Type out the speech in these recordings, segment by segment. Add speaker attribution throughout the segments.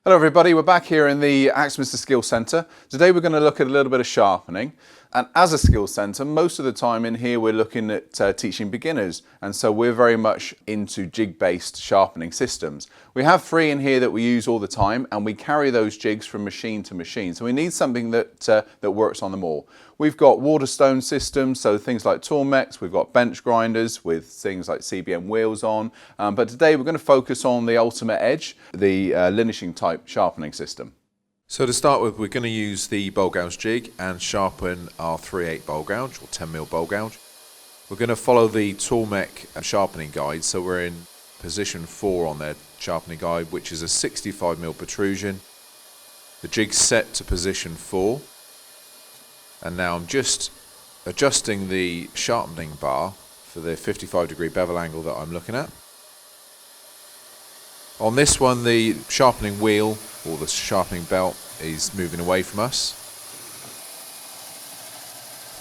Speaker 1: Hello everybody, we're back here in the Axminster Skills Centre. Today we're going to look at a little bit of sharpening. And as a skills centre, most of the time in here we're looking at teaching beginners, and so we're very much into jig-based sharpening systems. We have three in here that we use all the time, and we carry those jigs from machine to machine, so we need something that works on them all. We've got Waterstone systems, so things like Tormex, we've got bench grinders with things like CBM wheels on, but today we're going to focus on the Ultimate Edge, the linishing type sharpening system.
Speaker 2: So to start with, we're going to use the bowl gouge jig and sharpen our 3/8 bowl gouge or 10mm bowl gouge. We're going to follow the Tormex sharpening guide, so we're in position 4 on their sharpening guide, which is a 65mm protrusion. The jig's set to position 4, and now I'm just adjusting the sharpening bar for the 55-degree bevel angle that I'm looking at. On this one, the sharpening wheel or the sharpening belt is moving away from us,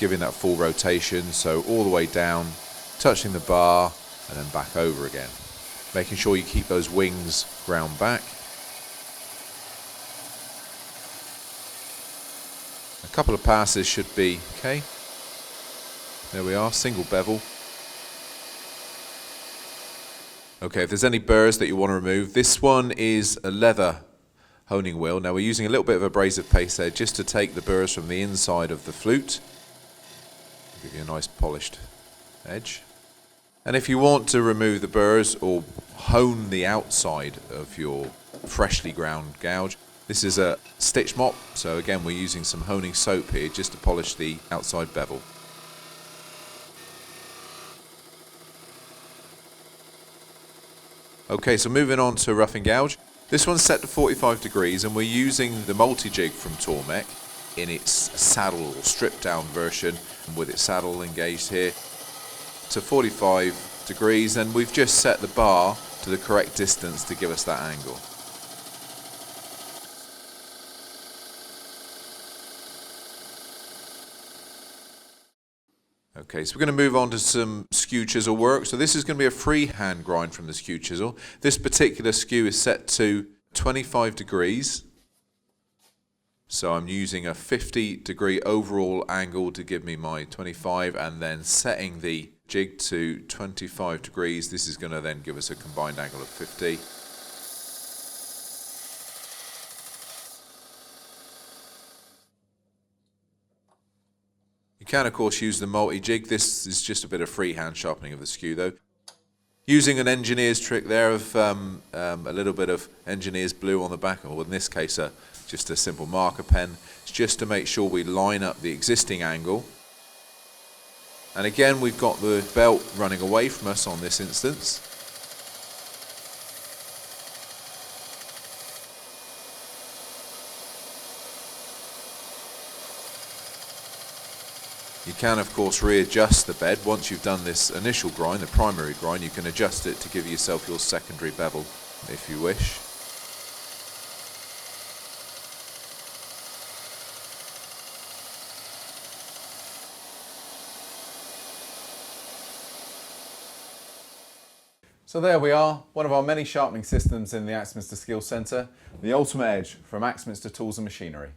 Speaker 2: giving that full rotation, so all the way down, touching the bar and then back over again, making sure you keep those wings ground back. A couple of passes should be okay. There we are, single bevel. Okay, if there's any burrs that you want to remove, this one is a leather honing wheel. Now we're using a little bit of abrasive paste there just to take the burrs from the inside of the flute. Give you a nice polished edge. And if you want to remove the burrs or hone the outside of your freshly ground gouge, this is a stitch mop. So again, we're using some honing soap here just to polish the outside bevel. Okay, so moving on to roughing gouge. This one's set to 45 degrees and we're using the multi-jig from Tormex in its saddle or stripped down version with its saddle engaged here to 45 degrees, and we've just set the bar to the correct distance to give us that angle. Okay, so we're going to move on to some skew chisel work. So this is going to be a freehand grind from the skew chisel. This particular skew is set to 25 degrees. So I'm using a 50-degree overall angle to give me my 25, and then setting the jig to 25 degrees. This is going to then give us a combined angle of 50. You can of course use the multi-jig. This is just a bit of freehand sharpening of the skew though. Using an engineer's trick there of a little bit of engineer's blue on the back, or in this case just a simple marker pen. It's just to make sure we line up the existing angle. And again, we've got the belt running away from us on this instance. You can of course readjust the bed once you've done this initial grind, the primary grind. You can adjust it to give yourself your secondary bevel if you wish.
Speaker 1: So there we are, one of our many sharpening systems in the Axminster Skills Centre, the Ultimate Edge from Axminster Tools and Machinery.